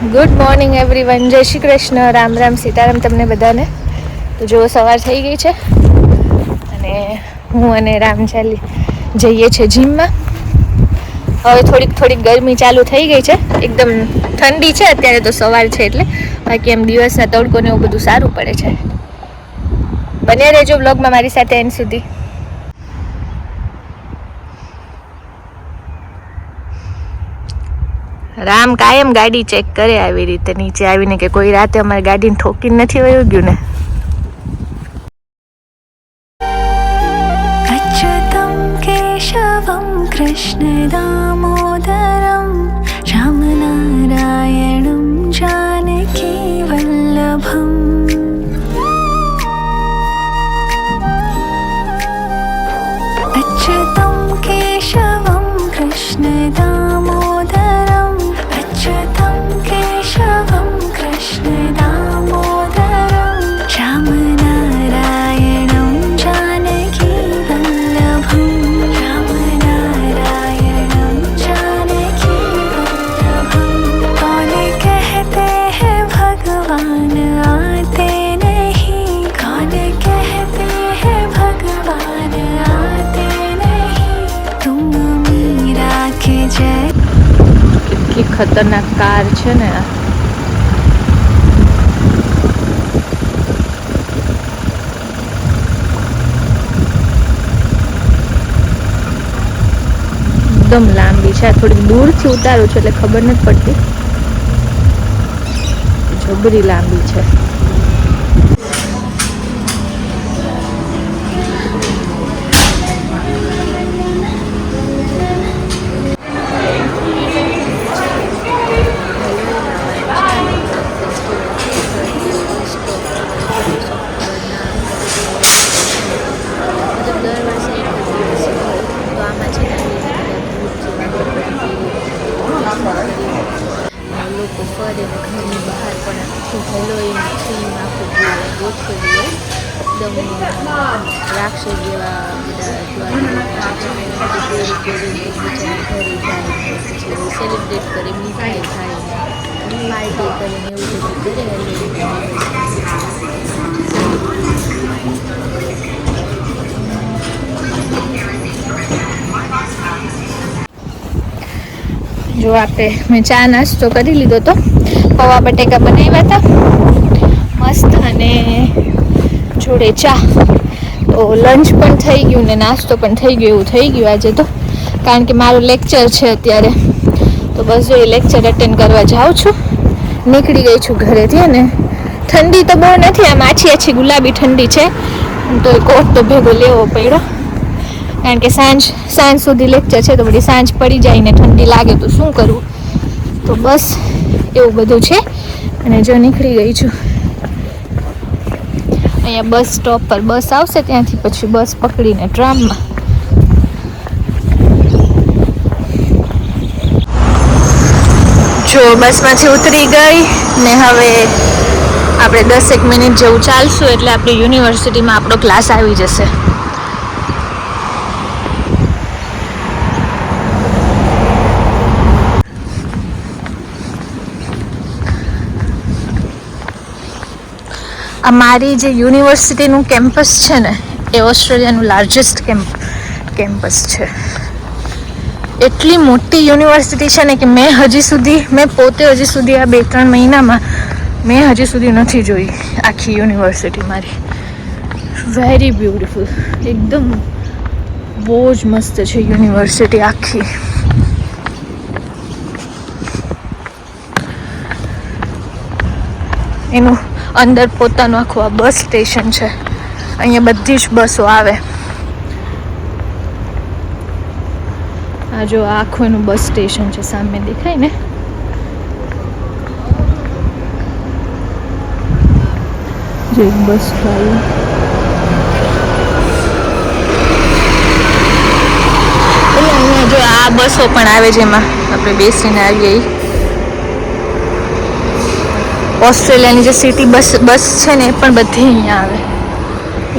Good morning everyone. જય શ્રી કૃષ્ણ, રામ રામ, સીતારામ તમને બધાને. તો જો સવાર થઈ ગઈ છે અને હું અને રામ જઈએ છીએ જીમમાં. હવે થોડીક ગરમી ચાલુ થઈ ગઈ છે. એકદમ ઠંડી છે અત્યારે તો સવાર છે એટલે, બાકી એમ દિવસના તડકો ને એવું બધું સારું પડે છે. બન્યા રહેજો બ્લોગમાં મારી સાથે એન્ડ સુધી. રામ કાયમ ગાડી ચેક કરે આવી રીતે નીચે આવીને કે કોઈ રાતે અમારી ગાડીને ઠોકીને નથી વયું ગયું ને. અચ્યુતમ કેશવમ કૃષ્ણ દામોદરમ રામનારાયણમ જાનકી વલ્લભમ. અચ્યુતમ કેશવમ કૃષ્ણ દામોદરમ અચ્યુતમ કેશવમ કૃષ્ણ દામોદરમ રામનારાયણમ જાનકી વલ્લભમ રામનારાયણમ જાનકી વલ્લભમ. कौन कहते हैं भगवान आते नहीं कौन कहते हैं भगवान आते नहीं तुम मीरा के जय. કેટલી ખતરનાક કાર છે ને આ. એકદમ લાંબી છે. થોડીક દૂરથી ઉતારું છું એટલે ખબર નથી પડતી. જબરી લાંબી છે. લોકો ફરે ને ઘરની બહાર પણ આખું હેલોઈન થીમ આખું ગોઠવેલું એકદમ રાક્ષસ જેવા બધા પછી સેલિબ્રેટ કરે, મીઠાઈ ખાય, પાર્ટી કરીને એવું બધું કરે જો મેં ચા નાસ્તો કરી લીધો તો પૌવા બટેકા બનાવ્યા હતા મસ્ત અને જોડે ચા. તો લંચ પણ થઈ ગયું ને નાસ્તો પણ થઈ ગયો એવું થઈ ગયું આજે તો, કારણ કે મારું લેક્ચર છે અત્યારે. તો બસ જો એ લેક્ચર અટેન્ડ કરવા જાઉં છું. નીકળી ગઈ છું ઘરેથી. અને ઠંડી તો બહુ નથી, આમ આછી ગુલાબી ઠંડી છે, તો કોટ તો ભેગો લેવો પડ્યો, કારણ કે સાંજ સુધી લેક્ચર છે. તો બધી સાંજ પડી જાય ને ઠંડી લાગે તો શું કરવું. તો બસ એવું બધું છે. અને જો નીકળી ગઈ છું. અહીંયા બસ સ્ટોપ પર બસ આવશે, ત્યાંથી પછી બસ પકડીને ટ્રામમાં. જો બસમાંથી ઉતરી ગઈ ને હવે આપણે 10 મિનિટ જેવું ચાલશું એટલે આપણી યુનિવર્સિટીમાં આપણો ક્લાસ આવી જશે. અમારી જે યુનિવર્સિટીનું કેમ્પસ છે ને એ ઓસ્ટ્રેલિયાનું લાર્જેસ્ટ કેમ્પસ છે. એટલી મોટી યુનિવર્સિટી છે ને કે મેં પોતે હજી સુધી આ 2-3 મહિનામાં મેં હજી સુધી નથી જોઈ આખી યુનિવર્સિટી મારી. વેરી બ્યુટીફુલ, એકદમ બહુ જ મસ્ત છે યુનિવર્સિટી આખી. એનું અંદર પોતાનું આખું આ બસ સ્ટેશન છે. અહીંયા બધી જ બસો આવે. આ જો આખું એનું બસ સ્ટેશન છે, સામે દેખાય ને. જે બસ વાળું અહીંયા જો આ બસો પણ આવે જેમાં આપણે બેસીને આવીએ. ઓસ્ટ્રેલિયાની જે સિટી બસ છે ને એ પણ બધી અહીંયા આવે.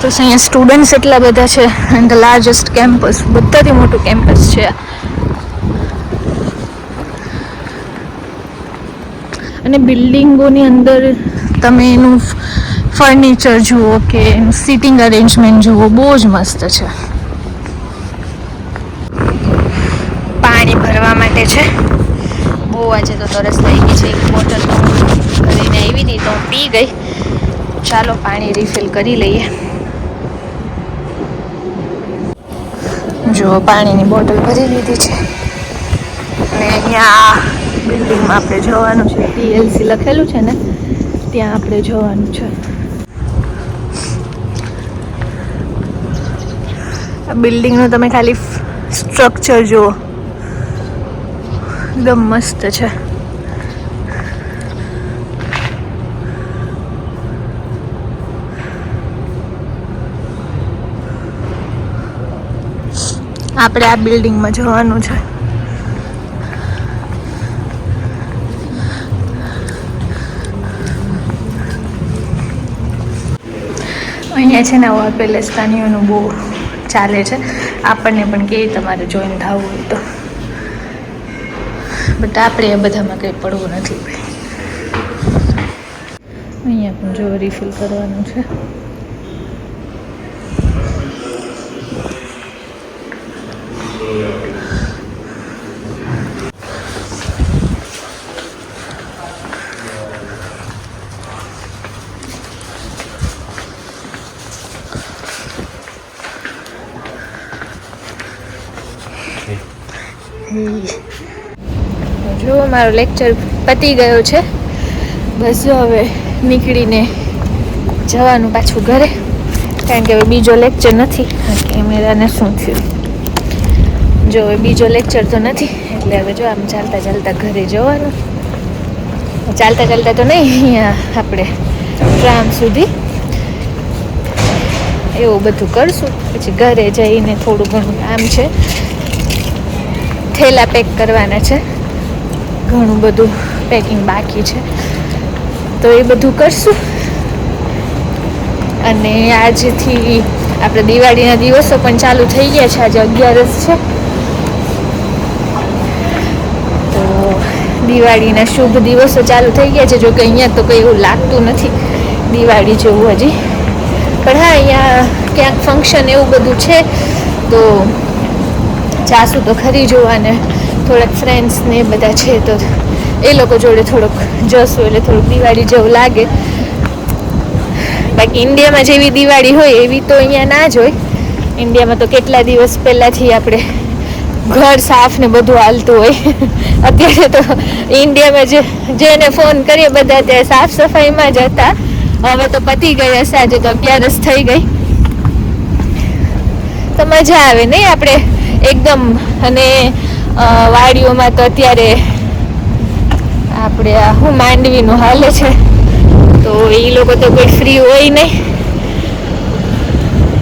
તો અહીંયા સ્ટુડન્ટ્સ એટલા બધા છે. એન્ડ ધ લાર્જેસ્ટ કેમ્પસ, બધાથી મોટું કેમ્પસ છે. અને બિલ્ડિંગોની અંદર તમે એનું ફર્નિચર જુઓ કે એનું સિટિંગ અરેન્જમેન્ટ જુઓ, બહુ જ મસ્ત છે. પાણી ભરવા માટે છે. બહુ આજે તો તરસ લાગી છે. એક બોટલ કરીને આવી હતી તો પી ગઈ. ચાલો પાણી રિફિલ કરી લઈએ. જો પાણીની બોટલ ભરી લીધી છે અને અહીંયા બિલ્ડિંગમાં આપણે જવાનું છે. PLC લખેલું છે ને, ત્યાં આપણે જવાનું છે. આ બિલ્ડિંગનું તમે ખાલી સ્ટ્રક્ચર જુઓ, એકદમ મસ્ત છે. આપણે આ બિલ્ડિંગમાં જવાનું છે. અહીંયા છે ને આવા પેલેસ્તાનીઓનું બહુ ચાલે છે. આપણને પણ કે તમારે જોઈન થવું હોય તો, બટ આપણે એ બધામાં કંઈ પડવું નથી ભાઈ. અહીંયા પણ જો રિફિલ કરવાનું છે. જો મારો લેક્ચર પતી ગયો છે. બસ જો હવે નીકળીને જવાનું પાછું ઘરે, કારણ કે હવે બીજો લેક્ચર નથી. કેમેરાને શું થયું? જો હવે બીજો લેક્ચર તો નથી, એટલે હવે જો આમ ચાલતા ચાલતા ઘરે જવાનું. ચાલતા ચાલતા તો નહીં, અહીંયા આપણે ટ્રામ સુધી એવું બધું કરશું. પછી ઘરે જઈને થોડું ઘણું કામ છે, થેલા પેક કરવાના છે, ઘણું બધું પેકિંગ બાકી છે, તો એ બધું કરશું. અને આજથી આપણે દિવાળીના દિવસો પણ ચાલુ થઈ ગયા છે. આજે 11 છે, તો દિવાળીના શુભ દિવસો ચાલુ થઈ ગયા છે. જો કે અહીંયા તો કંઈ એવું લાગતું નથી દિવાળી જેવું હજી, પણ હા અહીંયા ક્યાંક ફંક્શન એવું બધું છે તો જાશું તો ખરી જોવાને. થોડાક ફ્રેન્ડ્સ ને બધા છે તો એ લોકો જોડે થોડુંક જશું, એટલે થોડુંક દિવાળી જેવું લાગે. બાકી ઇન્ડિયામાં જેવી દિવાળી હોય એવી તો અહીંયા ના જ હોય. ઇન્ડિયામાં તો કેટલા દિવસ પહેલાંથી આપણે ઘર સાફ ને બધું હાલતું હોય. અત્યારે તો ઇન્ડિયામાં જેને ફોન કરીએ બધા ત્યાં સાફ સફાઈમાં જ હતા. હવે તો પતી ગયા હશે. આજે તો 11 થઈ ગઈ, તો મજા આવે નહીં આપણે એકદમ. અને વાડીઓમાં તો અત્યારે આપણે હું માંડવીનું હાલે છે, તો એ લોકો તો કોઈ ફ્રી હોય નહીં,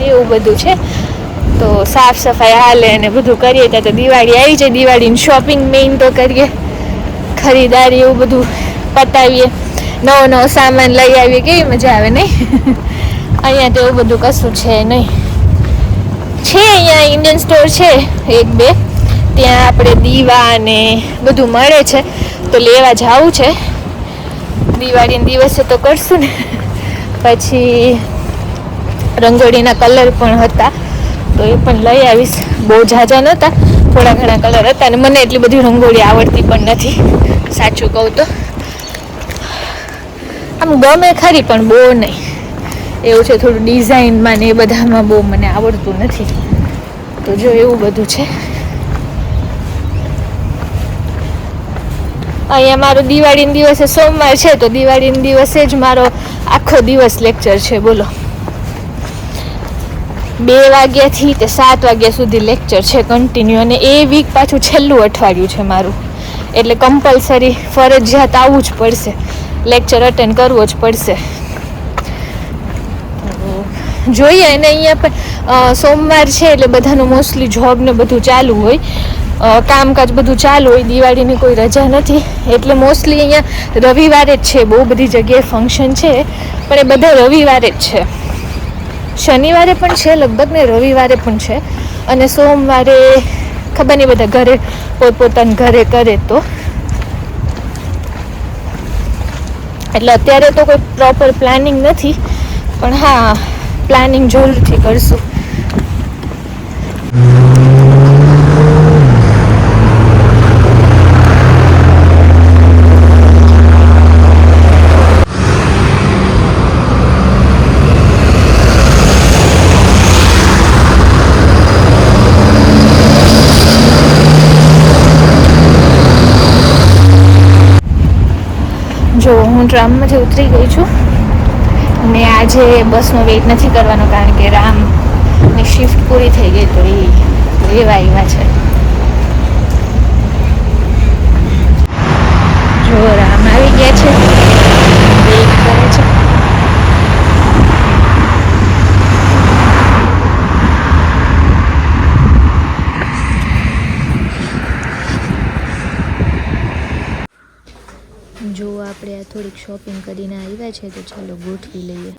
એવું બધું છે. તો સાફ સફાઈ હાલે અને બધું કરીએ ત્યાં તો દિવાળી આવી જાય. દિવાળીની શોપિંગ મેઇન તો કરીએ, ખરીદારી એવું બધું પતાવીએ, નવો નવો સામાન લઈ આવીએ. કેવી મજા આવે નહીં? અહીંયા તો એવું બધું કશું છે નહીં. છે અહીંયા ઇન્ડિયન સ્ટોર છે 1-2, ત્યાં આપણે દીવા અને બધું મળે છે, તો લેવા જવું છે. દિવાળીના દિવસે તો કરશું ને. પછી રંગોળીના કલર પણ હતા, તો એ પણ લઈ આવીશ. બહુ ઝાઝા નહોતા, થોડા ઘણા કલર હતા, અને મને એટલી બધી રંગોળી આવડતી પણ નથી, સાચું કહું તો. આમ ગમે ખરી પણ બહુ નહીં, એવું છે. થોડું ડિઝાઇનમાં ને એ બધામાં બહુ મને આવડતું નથી, તો જો એવું બધું છે. અહીંયા મારો દિવાળીના દિવસે સોમવાર છે, તો દિવાળીના દિવસે જ મારો આખો દિવસ લેક્ચર છે. બોલો, 2 વાગ્યાથી તે 7 વાગ્યા સુધી લેક્ચર છે કન્ટિન્યુ. અને એ વીક પાછું છેલ્લું અઠવાડિયું છે મારું, એટલે કમ્પલસરી ફરજિયાત આવવું જ પડશે, લેક્ચર અટેન્ડ કરવો જ પડશે. જોઈએ. અને અહીંયા પણ સોમવાર છે એટલે બધાનું મોસ્ટલી જોબ ને બધું ચાલુ હોય, કામકાજ બધું ચાલુ હોય. દિવાળીની કોઈ રજા નથી, એટલે મોસ્ટલી અહીંયા રવિવારે જ છે. બહુ બધી જગ્યાએ ફંક્શન છે, પણ એ બધા રવિવારે જ છે. શનિવારે પણ છે લગભગ ને રવિવારે પણ છે. અને સોમવારે ખબર નહીં, બધા ઘરે પોતપોતાના ઘરે કરે તો. એટલે અત્યારે તો કોઈ પ્રોપર પ્લાનિંગ નથી, પણ હા પ્લાનિંગ જરૂરથી કરશું. જો હું ટ્રામમાંથી ઉતરી ગઈ છું અને આજે બસનો વેઇટ નથી કરવાનો, કારણ કે રામની શિફ્ટ પૂરી થઈ ગઈ તો એ લેવા આવ્યા છે. જો રામ આવી ગયા છે, વેઇટ કરે છે. જો આપણે આ થોડીક શોપિંગ કરીને આવ્યા છે તો ચાલો ગોઠવી લઈએ.